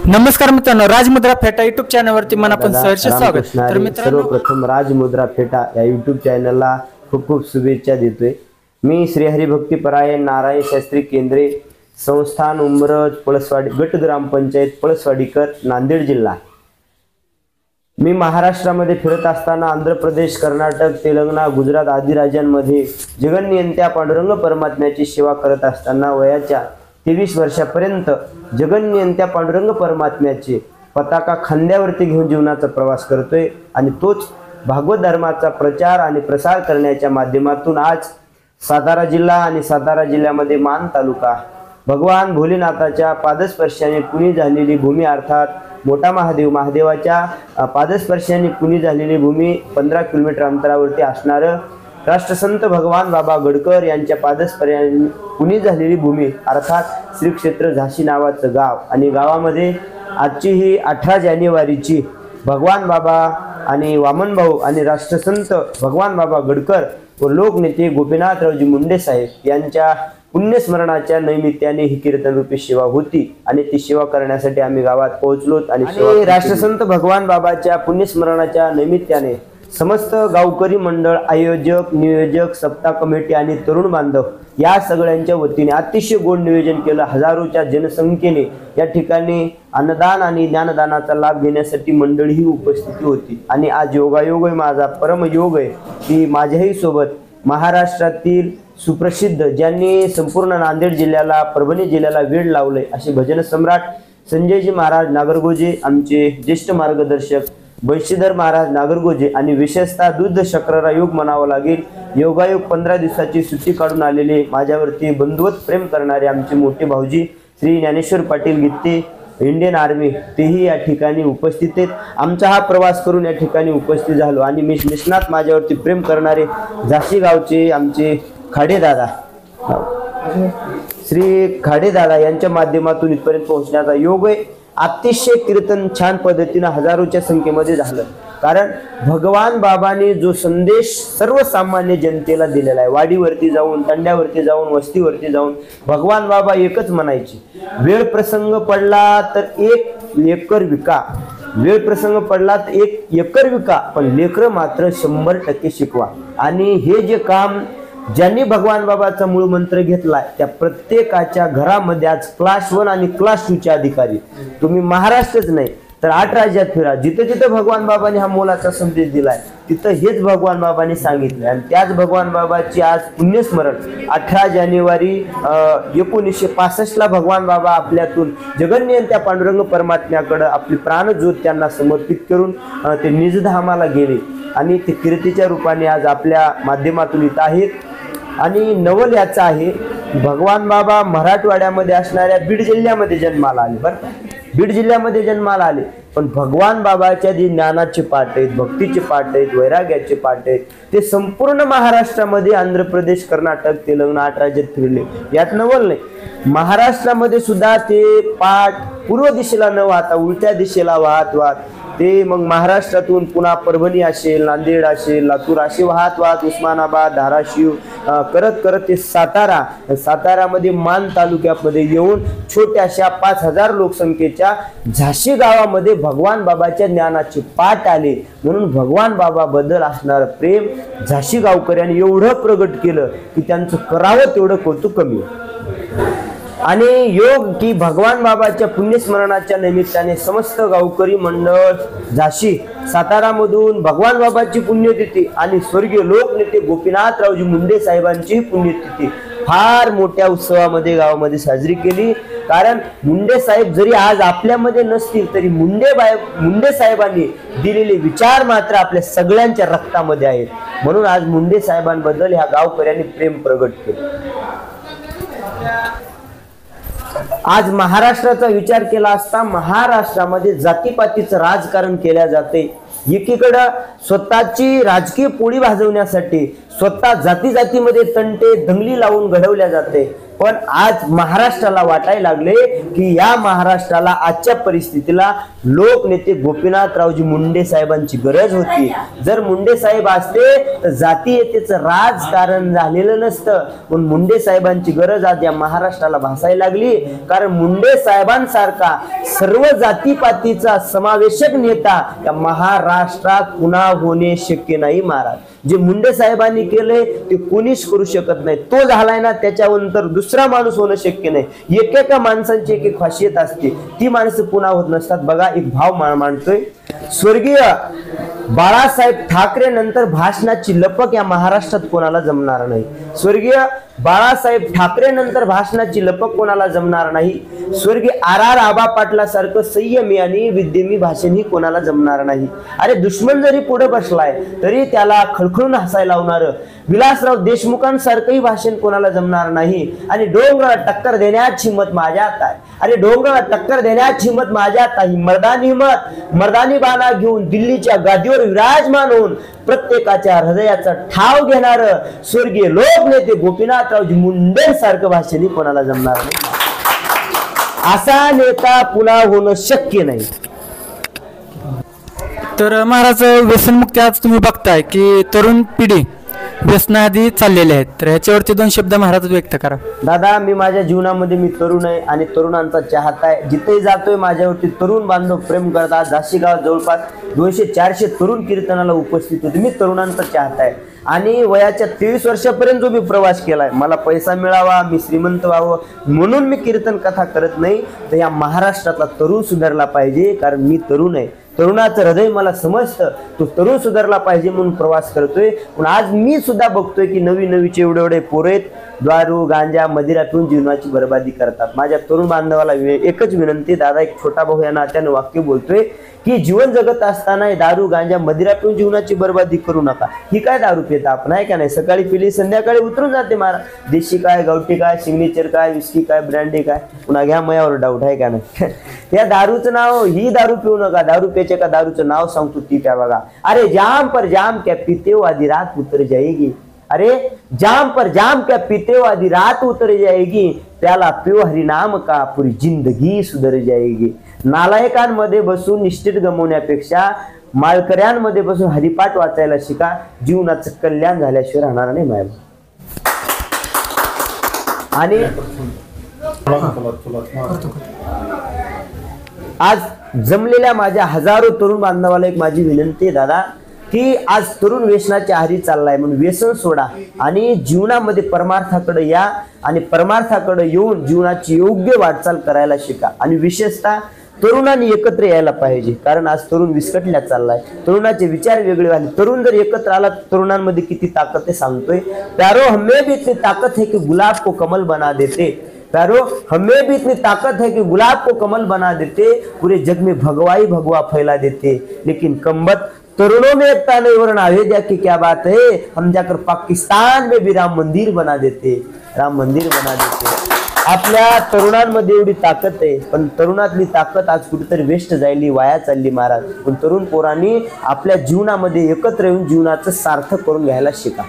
नमस्कार मित्रांनो, राजमुद्रा फेटा युट्यूब चॅनलवरती मनापासून सहर्ष स्वागत. तर मित्रांनो, सर्वप्रथम राजमुद्रा फेटा या युट्यूब चॅनलला खूप खूप शुभेच्छा देतोय. मी श्रीहरी भक्तीपरायण नारायण शास्त्री केंद्रे, संस्थान उमरज पळसवाडी, गट ग्रामपंचायत पळसवाडीकर, नांदेड जिल्हा. मी महाराष्ट्रामध्ये फिरत असताना आंध्र प्रदेश, कर्नाटक, तेलंगणा, गुजरात आदी राज्यांमध्ये जगन्नियंत्या पांडुरंग परमात्म्याची सेवा करत असताना वयाच्या 23 वर्षापर्यंत जगन्नियंत्या पांडुरंग परमात्म्याचे पताका खांद्यावरती घेऊन जीवनाचा प्रवास करतोय. आणि तोच भागवत धर्माचा प्रचार आणि प्रसार करण्याच्या माध्यमातून आज सातारा जिल्हा आणि सातारा जिल्ह्यामध्ये मान तालुका भगवान भोलेनाथाच्या पादस्पर्शाने पुनी झालेली भूमी, अर्थात मोठा महादेवाच्या पादस्पर्शाने पुनी झालेली भूमी, 15 किलोमीटर अंतरावरती असणारं राष्ट्रसंत भगवान बाबा गडकर यांच्या पादस्पर्शाने पुनी झालेली भूमी, अर्थात श्री क्षेत्र झाशी नावाचं गाव. आणि गावामध्ये आजची ही 18 जानेवारीची भगवान बाबा आणि वामनभाऊ आणि राष्ट्रसंत भगवान बाबा गडकर व लोकनेते गोपीनाथरावजी मुंडे साहेब यांच्या पुण्यस्मरणाच्या नैमित्याने ही कीर्तनरूपी सेवा होती. आणि ती सेवा करण्यासाठी आम्ही गावात पोहोचलो. आणि राष्ट्रसंत भगवान बाबाच्या पुण्यस्मरणाच्या नैमित्याने समस्त गावकरी मंडळ, आयोजक, नियोजक, सप्ताह कमिटी आणि तरुण बांधव या सगळ्यांच्या वतीने अतिशय गोड नियोजन केलं. हजारोच्या जनसंख्येने या ठिकाणी अन्नदान आणि ज्ञानदानाचा लाभ घेण्यासाठी मंडळी ही उपस्थिती होती. आणि आज योगायोग आहे, माझा परमयोग आहे की माझ्याही सोबत महाराष्ट्रातील सुप्रसिद्ध, ज्यांनी संपूर्ण नांदेड जिल्ह्याला, परभणी जिल्ह्याला वेळ लावले असे भजन सम्राट संजयजी महाराज नागरगोजे, आमचे ज्येष्ठ मार्गदर्शक बंशीधर महाराज नागरगोजे, आणि विशेषतः दूध शक्ररा योग म्हणावा लागेल, योगायोग 15 दिवसाची सुट्टी काढून आलेले माझ्यावरती बंधुवत प्रेम करणारे आमचे मोठे भाऊजी श्री ज्ञानेश्वर पाटील गित्ते, इंडियन आर्मी, तेही या ठिकाणी उपस्थित आहेत. आमचा हा प्रवास करून या ठिकाणी उपस्थित झालो. आणि निष्णात माझ्यावरती प्रेम करणारे झाशी गावचे आमचे खाडेदादा, श्री खाडेदादा यांच्या माध्यमातून इथपर्यंत पोहोचण्याचा योग आहे. अतिशय कीर्तन छान पद्धतीने हजारोच्या संख्येमध्ये झालं. कारण भगवान बाबांनी जो संदेश सर्वसामान्य जनतेला दिलेला आहे, वाडीवरती जाऊन, तंड्यावरती जाऊन, वस्तीवरती जाऊन भगवान बाबा एकच म्हणायचे, वेळ प्रसंग पडला तर 1 एकर विका, वेळ प्रसंग पडला तर 1 एकर विका, पण लेकरं मात्र 100% शिकवा. आणि हे जे काम ज्यांनी भगवान बाबाचा मूळ मंत्र घेतलाय त्या प्रत्येकाच्या घरामध्ये आज क्लास 1 आणि क्लास 2 चे अधिकारी. तुम्ही महाराष्ट्रच नाही तर 8 राज्यात फिरा, जिथे जिथे भगवान बाबांनी हा मोलाचा संदेश दिलाय तिथं हेच भगवान बाबांनी सांगितलं. आणि त्याच भगवान बाबाची आज पुण्यस्मरण 18 जानेवारी 1965 ला भगवान बाबा आपल्यातून जगन्नियंत्या पांडुरंग परमात्म्याकडे आपली प्राणज्योत त्यांना समर्पित करून ते निजधामाला गेले. आणि ते कीर्तीच्या रूपाने आज आपल्या माध्यमातून येत आहेत. आणि नवल याचा आहे, भगवान बाबा मराठवाड्यामध्ये असणाऱ्या बीड जिल्ह्यामध्ये जन्माला आले. बरं, बीड जिल्ह्यामध्ये जन्माला आले, पण भगवान बाबाच्या जे ज्ञानाचे पाठ आहेत, भक्तीचे पाठ आहेत, वैराग्याचे पाठ आहेत, ते संपूर्ण महाराष्ट्रामध्ये, आंध्र प्रदेश, कर्नाटक, तेलंगणा 8 राज्यात फिरले. यात नवल नाही, महाराष्ट्रामध्ये सुद्धा ते पाठ पूर्व दिशेला न वाहता उलट्या दिशेला वाहत ते मग महाराष्ट्रातून पुन्हा परभणी असेल, नांदेड असेल, लातूर असे वाहत उस्मानाबाद, धाराशिव करत करत ते सातारामध्ये मान तालुक्यामध्ये येऊन छोट्याशा 5000 लोकसंख्येच्या झाशी गावामध्ये भगवान बाबाच्या ज्ञानाचे पाठ आले. म्हणून भगवान बाबा बद्दल असणारं प्रेम झाशी गावकऱ्यांनी एवढं प्रगट केलं की त्यांचं करावं तेवढं कौतुक कमी. आणि योग की भगवान बाबाच्या पुण्यस्मरणाच्या निमित्ताने समस्त गावकरी मंडळ झाशी सातारामधून भगवान बाबाची पुण्यतिथी आणि स्वर्गीय लोकनेते गोपीनाथरावजी मुंडे साहेबांची पुण्यतिथी फार मोठ्या उत्सवामध्ये गावामध्ये साजरी केली. कारण मुंडे साहेब जरी आज आपल्यामध्ये नसतील तरी मुंडे साहेबांनी दिलेले विचार मात्र आपल्या सगळ्यांच्या रक्तामध्ये आहेत. म्हणून आज मुंडे साहेबांबद्दल ह्या गावकऱ्यांनी प्रेम प्रगट केले. आज महाराष्ट्राचा विचार केला असता महाराष्ट्रामध्ये जातीपातीचं राजकारण केल्या जाते. एकीकडे स्वतःची राजकीय पोळी भाजवण्यासाठी स्वतः जातीमध्ये तंटे दंगली लावून घडवल्या जाते, पण आज महाराष्ट्राला वाटायला लागले की या महाराष्ट्राला आजच्या परिस्थितीला लोकनेते गोपीनाथरावजी मुंडे साहेबांची गरज होती. जर मुंडे साहेब असते तर जातीयतेचं राजकारण झालेलं नसतं. पण मुंडे साहेबांची गरज आज या महाराष्ट्राला भासायला लागली, कारण मुंडे साहेबांसारखा सर्व जातीपातीचा समावेशक नेता या महाराष्ट्रात पुन्हा होणे शक्य नाही महाराज. जे मुंडे साहेबांनी केले ते कोणीच करू शकत नाही. तो झालाय ना, त्याच्यानंतर दुसरा माणूस होणं शक्य नाही. एकेका माणसांची एक एक खासियत असते, ती माणसं पुन्हा होत नसतात. बघा, एक भाव मांडतोय, स्वर्गीय बाळासाहेब ठाकरे नंतर भाषणाची लपक या महाराष्ट्रात कोणाला जमणार नाही. स्वर्गीय बाळासाहेब ठाकरे नंतर भाषणाची लपक कोणाला जमणार नाही. स्वर्गीय आर आबा पाटला सारखं संयमी आणि विद्यमी भाषण ही कोणाला जमणार नाही. अरे दुश्मन जरी पुढे बसलाय तरी त्याला खळखळून हसायला लावणार विलासराव देशमुखांसारखंही भाषण कोणाला जमणार नाही. आणि डोंगराला टक्कर देण्याची हिंमत माझ्यात आहे. अरे डोंगराला टक्कर देण्याची हिंमत माझ्यात आहे. मर्दानी हिंमत, मर्दानी बाणा घेऊन दिल्लीच्या गादीवर विराजमान होऊन प्रत्येकाच्या हृदयाचा ठाव घेणार स्वर्गीय लोकनेते गोपीनाथरावजी मुंडे सारखं भाषण कोणाला जमणार नाही. असा नेता पुन्हा होणं शक्य नाही. तर महाराज, व्यसनमुक्ती आज तुम्ही बघताय की तरुण पिढी व्यसनाआधी चाललेले आहेत, तर ह्याच्यावरती 2 शब्द महाराज व्यक्त करा. दादा, मी माझ्या जीवनामध्ये मी तरुण आहे आणि तरुणांचा चाहता आहे. जिथेही जातोय माझ्यावरती तरुण बांधव प्रेम करतात. झाशी गावात जवळपास 200-400 तरुण कीर्तनाला उपस्थित होते. मी तरुणांचा चाहता आहे आणि वयाच्या 23 वर्षापर्यंत जो मी प्रवास केलाय, मला पैसा मिळावा, मी श्रीमंत व्हावं म्हणून मी कीर्तन कथा करत नाही. तर या महाराष्ट्रातला तरुण सुधारला पाहिजे, कारण मी तरुण आहे. तरुणाचं हृदय मला समजतं, तो तरुण सुधारला पाहिजे म्हणून प्रवास करतोय. पण आज मी सुद्धा बघतोय की नवीचे एवढे पोरं आहेत, दारू गांजा मदिरातून जीवनाची बर्बादी करतात. माझ्या तरुण बांधवाला एकच विनंती, दादा एक छोटा भाऊ या नात्यानं वाक्य बोलतोय की जीवन जगत असताना दारू गांजा मदिरातून जीवनाची बर्बादी करू नका. ही काय दारू पिता आपण, आहे का नाही? सकाळी पिली संध्याकाळी उतरून जाते मारा. देशी काय, गावठी काय, सिग्नेचर काय, विस्की काय, ब्रँडी काय, पुन्हा घ्या मयावर डाऊट, आहे का नाही? या दारूचं नाव, ही दारू पिऊ नका. दारू प्यायचे का दारूचं नाव सांगतो ती काय बघा. अरे जाम पर जाम क्या पीते हो आधी रात उतर जाएगी. अरे जाम पर जाम क्या पीते हो आधी रात उतर जाएगी. त्याला पिओ हरिनाम का पूरी जिंदगी सुधर जाएगी. नालायकांमध्ये बसून निष्ठित गमवण्यापेक्षा माळकऱ्यांमध्ये बसून हरिपाठ वाचायला शिका. जीवनाचं कल्याण झाल्याशिवाय राहणार नाही माय. आणि आज जमलेल्या माझ्या हजारो तरुण बांधवाला एक माझी विनंती आहे दादा, की आज तरुण व्यसनाच्या आहारी चाललाय म्हणून व्यसन सोडा आणि जीवनामध्ये परमार्थाकडे या आणि परमार्थाकडे येऊन जीवनाची योग्य वाटचाल करायला शिका. आणि विशेषतः तरुणांनी एकत्र यायला पाहिजे, कारण आज तरुण विस्कटल्या चाललाय. तरुणाचे विचार वेगळे झाले. तरुण जर एकत्र आला, तरुणांमध्ये किती ताकद ते सांगतोय. प्यारो हमें भी इतनी ताकत है कि गुलाब को कमल बना देते. प्यारो हमें भी इतनी ताकत है कि गुलाब को कमल बना देते, पूरे जग में भगवाई भगवा फैला देते. लेकिन कम्बत तरुणों में एकता नहीं, वरना अयोध्या की क्या बात है, हम जाकर पाकिस्तान में भी राम मंदिर बना देते, राम मंदिर बना देते. आपल्या तरुणांमध्ये एवढी ताकद आहे, पण तरुणातली ताकद आज कुठेतरी वेस्ट जायली, वाया चालली महाराज. पण तरुण पोरांनी आपल्या जीवनामध्ये एकत्र येऊन जीवनाचं सार्थक करून घ्यायला शिका.